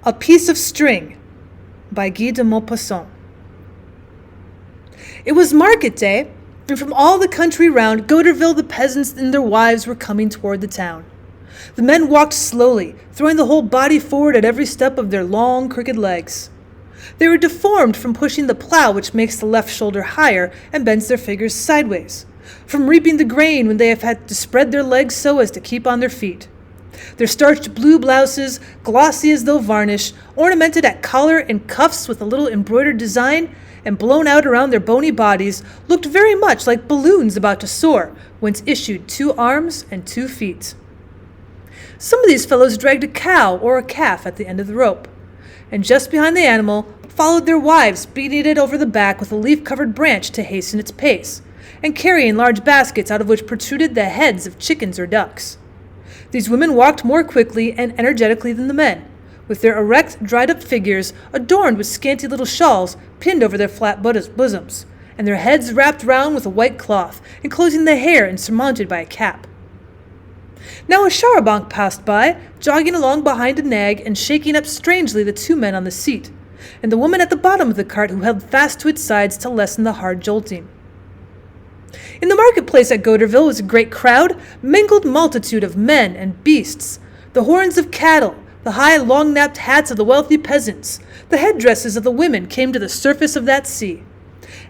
A Piece of String by Guy de Maupassant. It was market day, and from all the country round Goderville the peasants and their wives were coming toward the town. The men walked slowly, throwing the whole body forward at every step of their long, crooked legs. They were deformed from pushing the plow, which makes the left shoulder higher and bends their figures sideways, from reaping the grain when they have had to spread their legs so as to keep on their feet. Their starched blue blouses, glossy as though varnish, ornamented at collar and cuffs with a little embroidered design, and blown out around their bony bodies, looked very much like balloons about to soar, whence issued 2 arms and 2 feet. Some of these fellows dragged a cow or a calf at the end of the rope, and just behind the animal followed their wives, beating it over the back with a leaf-covered branch to hasten its pace, and carrying large baskets out of which protruded the heads of chickens or ducks. These women walked more quickly and energetically than the men, with their erect, dried-up figures adorned with scanty little shawls pinned over their flat bosoms, and their heads wrapped round with a white cloth, enclosing the hair and surmounted by a cap. Now a char-a-banc passed by, jogging along behind a nag and shaking up strangely the 2 men on the seat, and the woman at the bottom of the cart who held fast to its sides to lessen the hard jolting. In the marketplace at Goderville was a great crowd, mingled multitude of men and beasts, the horns of cattle, the high long-napped hats of the wealthy peasants, the headdresses of the women came to the surface of that sea,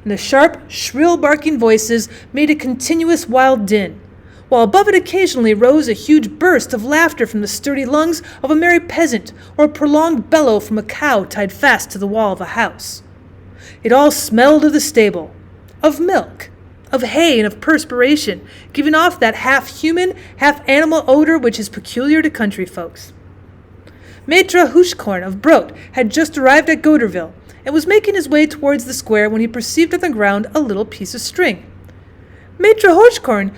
and the sharp, shrill barking voices made a continuous wild din, while above it occasionally rose a huge burst of laughter from the sturdy lungs of a merry peasant or a prolonged bellow from a cow tied fast to the wall of a house. It all smelled of the stable, of milk, of hay and of perspiration, giving off that half-human, half-animal odor which is peculiar to country folks. Maitre Houchecorne of Brodt had just arrived at Goderville, and was making his way towards the square when he perceived on the ground a little piece of string. Maitre Houchecorne,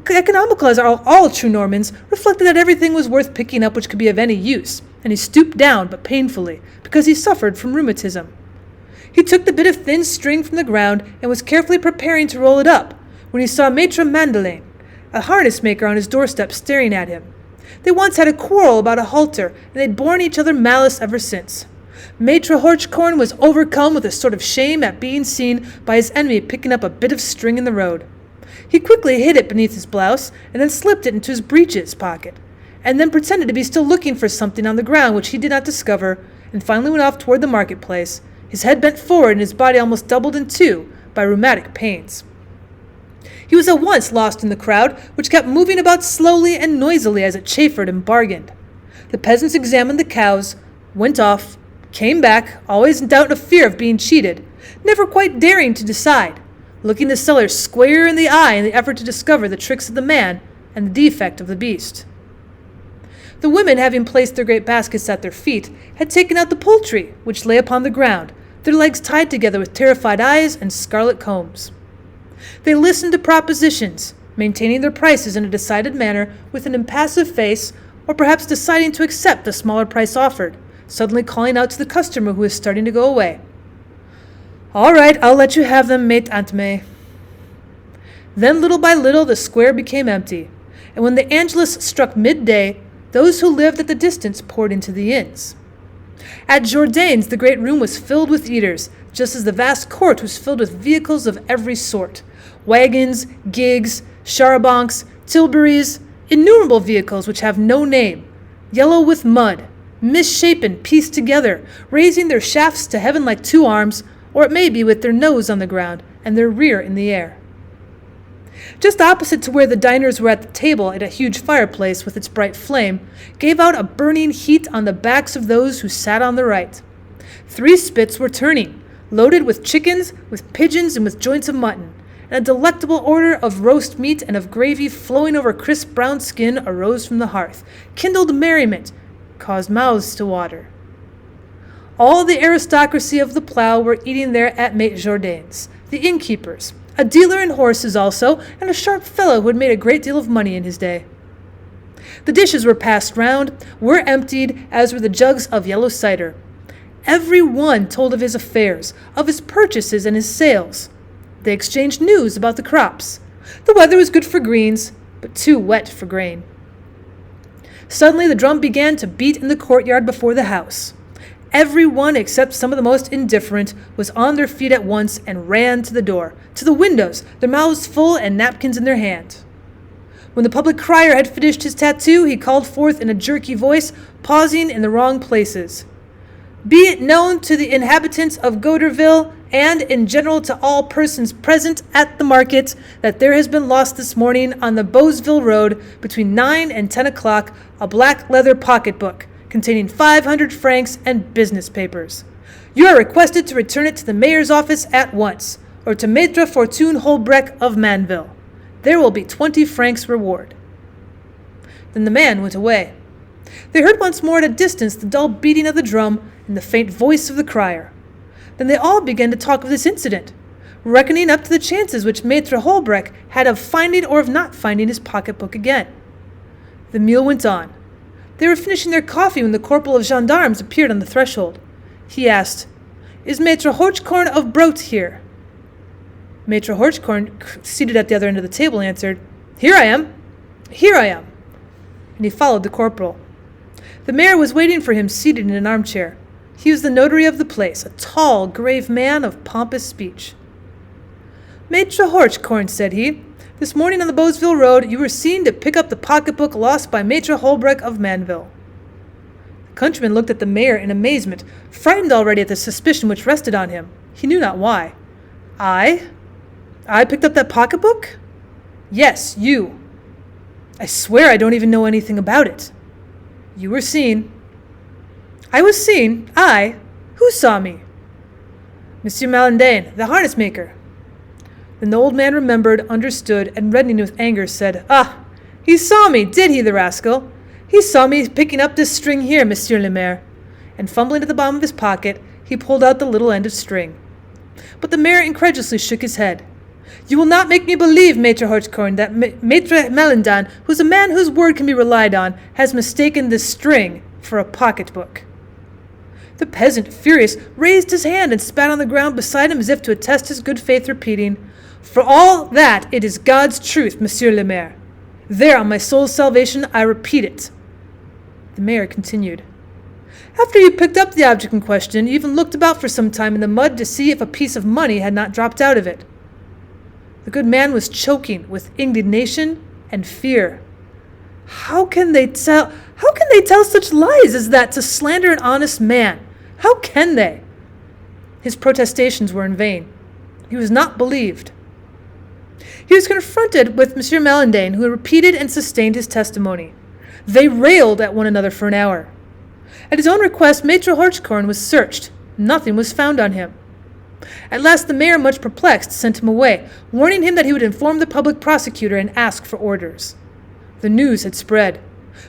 economical as are all true Normans, reflected that everything was worth picking up which could be of any use, and he stooped down, but painfully, because he suffered from rheumatism. He took the bit of thin string from the ground and was carefully preparing to roll it up, when he saw Maitre Mandelain, a harness maker, on his doorstep staring at him. They once had a quarrel about a halter, and they'd borne each other malice ever since. Maitre Houchecorne was overcome with a sort of shame at being seen by his enemy picking up a bit of string in the road. He quickly hid it beneath his blouse, and then slipped it into his breeches pocket, and then pretended to be still looking for something on the ground which he did not discover, and finally went off toward the marketplace, his head bent forward and his body almost doubled in 2 by rheumatic pains. He was at once lost in the crowd, which kept moving about slowly and noisily as it chaffered and bargained. The peasants examined the cows, went off, came back, always in doubt and fear of being cheated, never quite daring to decide, looking the seller square in the eye in the effort to discover the tricks of the man and the defect of the beast. The women, having placed their great baskets at their feet, had taken out the poultry, which lay upon the ground, their legs tied together with terrified eyes and scarlet combs. They listened to propositions, maintaining their prices in a decided manner with an impassive face, or perhaps deciding to accept the smaller price offered, suddenly calling out to the customer who was starting to go away, "All right, I'll let you have them, Mate Aunt May." Then little by little the square became empty, and when the Angelus struck midday, those who lived at the distance poured into the inns. At Jourdain's the great room was filled with eaters, just as the vast court was filled with vehicles of every sort, wagons, gigs, char-a-bancs, tilburys, innumerable vehicles which have no name, yellow with mud, misshapen, pieced together, raising their shafts to heaven like 2 arms, or it may be with their nose on the ground and their rear in the air. Just opposite to where the diners were at the table, at a huge fireplace with its bright flame, gave out a burning heat on the backs of those who sat on the right. 3 spits were turning, loaded with chickens, with pigeons, and with joints of mutton, and a delectable odor of roast meat and of gravy flowing over crisp brown skin arose from the hearth, kindled merriment, caused mouths to water. All the aristocracy of the plough were eating there at Maitre Jourdain's, the innkeepers, a dealer in horses also, and a sharp fellow who had made a great deal of money in his day. The dishes were passed round, were emptied, as were the jugs of yellow cider. Every one told of his affairs, of his purchases and his sales. They exchanged news about the crops. The weather was good for greens, but too wet for grain. Suddenly the drum began to beat in the courtyard before the house. Everyone except some of the most indifferent was on their feet at once and ran to the door, to the windows, their mouths full and napkins in their hand. When the public crier had finished his tattoo, he called forth in a jerky voice, pausing in the wrong places. Be it known to the inhabitants of Goderville and in general to all persons present at the market that there has been lost this morning on the Beausville Road between 9 and 10 o'clock a black leather pocketbook containing 500 francs and business papers. You are requested to return it to the mayor's office at once, or to Maître Fortune Holbrecht of Manville. There will be 20 francs reward. Then the man went away. They heard once more at a distance the dull beating of the drum and the faint voice of the crier. Then they all began to talk of this incident, reckoning up to the chances which Maître Holbrecht had of finding or of not finding his pocketbook again. The meal went on. They were finishing their coffee when the corporal of gendarmes appeared on the threshold. He asked, Is Maître Horchkorn of Brote here? Maître Horchkorn, seated at the other end of the table, answered, Here I am. Here I am. And he followed the corporal. The mayor was waiting for him seated in an armchair. He was the notary of the place, a tall, grave man of pompous speech. Maître Horchkorn, said he, this morning on the Beausville Road you were seen to pick up the pocketbook lost by Maître Holbrecht of Manville. The countryman looked at the mayor in amazement, frightened already at the suspicion which rested on him. He knew not why. I picked up that pocketbook? Yes, you. I swear I don't even know anything about it. You were seen. I was seen? I? Who saw me? Monsieur Malandain, the harness maker. Then the old man remembered, understood, and reddening with anger, said, Ah, he saw me, did he, the rascal? He saw me picking up this string here, Monsieur le Maire. And fumbling at the bottom of his pocket, he pulled out the little end of string. But the mayor incredulously shook his head. You will not make me believe, Maître Horchkorn, that Maître Malandain, who is a man whose word can be relied on, has mistaken this string for a pocketbook. The peasant, furious, raised his hand and spat on the ground beside him as if to attest his good faith, repeating, For all that, it is God's truth, Monsieur le Maire. There, on my soul's salvation, I repeat it. The mayor continued. After you picked up the object in question, you even looked about for some time in the mud to see if a piece of money had not dropped out of it. The good man was choking with indignation and fear. How can they tell such lies as that to slander an honest man? How can they? His protestations were in vain. He was not believed. He was confronted with Monsieur Malandain, who repeated and sustained his testimony. They railed at one another for an hour. At his own request, Maître Horchkorn was searched. Nothing was found on him. At last the mayor, much perplexed, sent him away, warning him that he would inform the public prosecutor and ask for orders. The news had spread.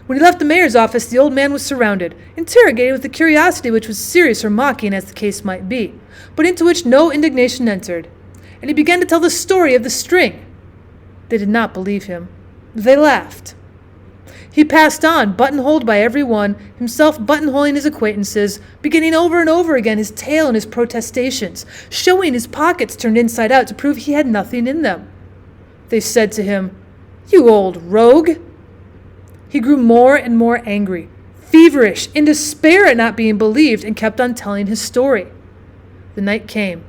When he left the mayor's office, the old man was surrounded, interrogated with a curiosity which was serious or mocking as the case might be, but into which no indignation entered. And he began to tell the story of the string. They did not believe him. They laughed. He passed on, buttonholed by every one, himself buttonholing his acquaintances, beginning over and over again his tale and his protestations, showing his pockets turned inside out to prove he had nothing in them. They said to him, You old rogue! He grew more and more angry, feverish, in despair at not being believed, and kept on telling his story. The night came.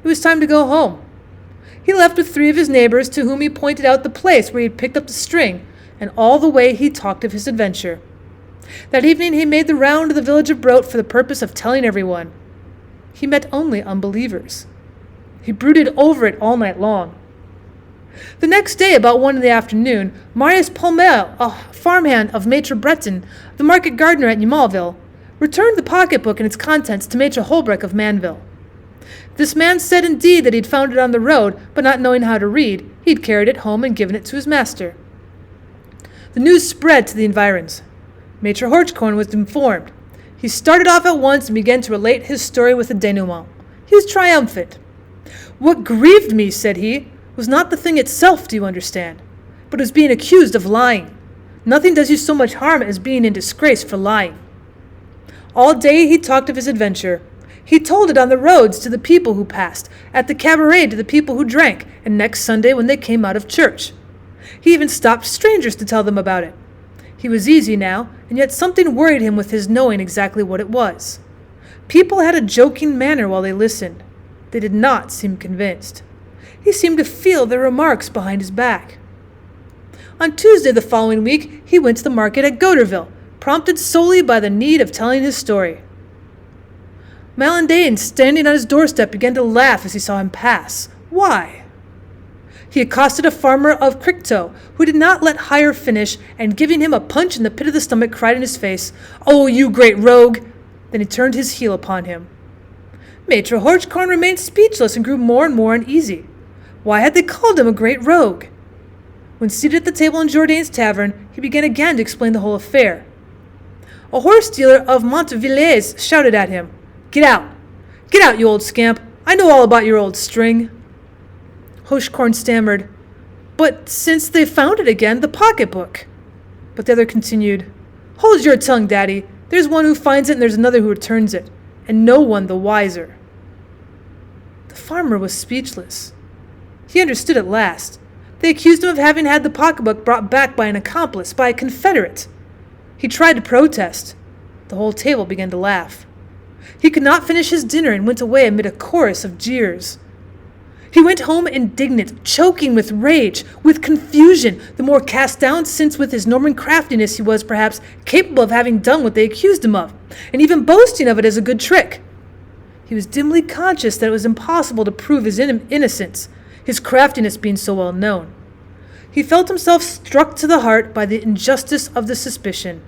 It was time to go home. He left with 3 of his neighbors, to whom he pointed out the place where he had picked up the string, and all the way he talked of his adventure. That evening he made the round of the village of Brote for the purpose of telling everyone. He met only unbelievers. He brooded over it all night long. The next day, about 1 in the afternoon, Marius Palmel, a farmhand of Maître Breton, the market gardener at Nimalville, returned the pocketbook and its contents to Maître Holbrecht of Manville. This man said indeed that he'd found it on the road, but not knowing how to read, he'd carried it home and given it to his master. The news spread to the environs. Maître Horchkorn was informed. He started off at once and began to relate his story with a denouement. He was triumphant. What grieved me, said he, was not the thing itself, do you understand, but was being accused of lying. Nothing does you so much harm as being in disgrace for lying. All day he talked of his adventure. He told it on the roads to the people who passed, at the cabaret to the people who drank, and next Sunday when they came out of church. He even stopped strangers to tell them about it. He was easy now, and yet something worried him with his knowing exactly what it was. People had a joking manner while they listened. They did not seem convinced. He seemed to feel their remarks behind his back. On Tuesday the following week, he went to the market at Goderville, prompted solely by the need of telling his story. Malandain, standing on his doorstep, began to laugh as he saw him pass. Why? He accosted a farmer of Cricktow, who did not let hire finish, and giving him a punch in the pit of the stomach, cried in his face, "Oh, you great rogue!" Then he turned his heel upon him. Maitre Horchcorn remained speechless and grew more and more uneasy. Why had they called him a great rogue? When seated at the table in Jourdain's tavern, he began again to explain the whole affair. A horse dealer of Montevillers shouted at him, "Get out! Get out, you old scamp! I know all about your old string." Horchcorn stammered, "But since they found it again, the pocketbook." But the other continued, "Hold your tongue, Daddy. There's one who finds it and there's another who returns it, and no one the wiser." The farmer was speechless. He understood at last. They accused him of having had the pocketbook brought back by an accomplice, by a confederate. He tried to protest. The whole table began to laugh. He could not finish his dinner and went away amid a chorus of jeers. He went home indignant, choking with rage, with confusion, the more cast down since with his Norman craftiness he was, perhaps, capable of having done what they accused him of, and even boasting of it as a good trick. He was dimly conscious that it was impossible to prove his innocence, his craftiness being so well known. He felt himself struck to the heart by the injustice of the suspicion.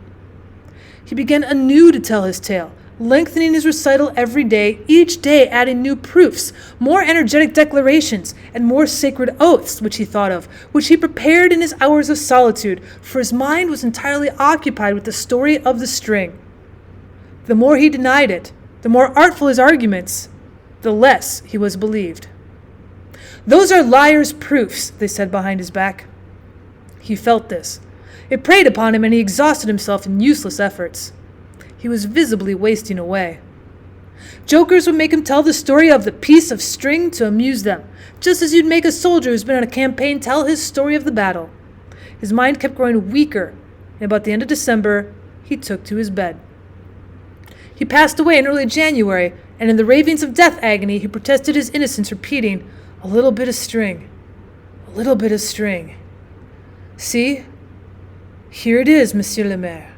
He began anew to tell his tale, lengthening his recital every day, each day adding new proofs, more energetic declarations, and more sacred oaths which he thought of, which he prepared in his hours of solitude, for his mind was entirely occupied with the story of the string. The more he denied it, the more artful his arguments, the less he was believed. "Those are liars' proofs," they said behind his back. He felt this. It preyed upon him, and he exhausted himself in useless efforts. He was visibly wasting away. Jokers would make him tell the story of the piece of string to amuse them, just as you'd make a soldier who's been on a campaign tell his story of the battle. His mind kept growing weaker, and about the end of December, he took to his bed. He passed away in early January, and in the ravings of death agony, he protested his innocence, repeating, "A little bit of string, a little bit of string. See, here it is, Monsieur le Maire."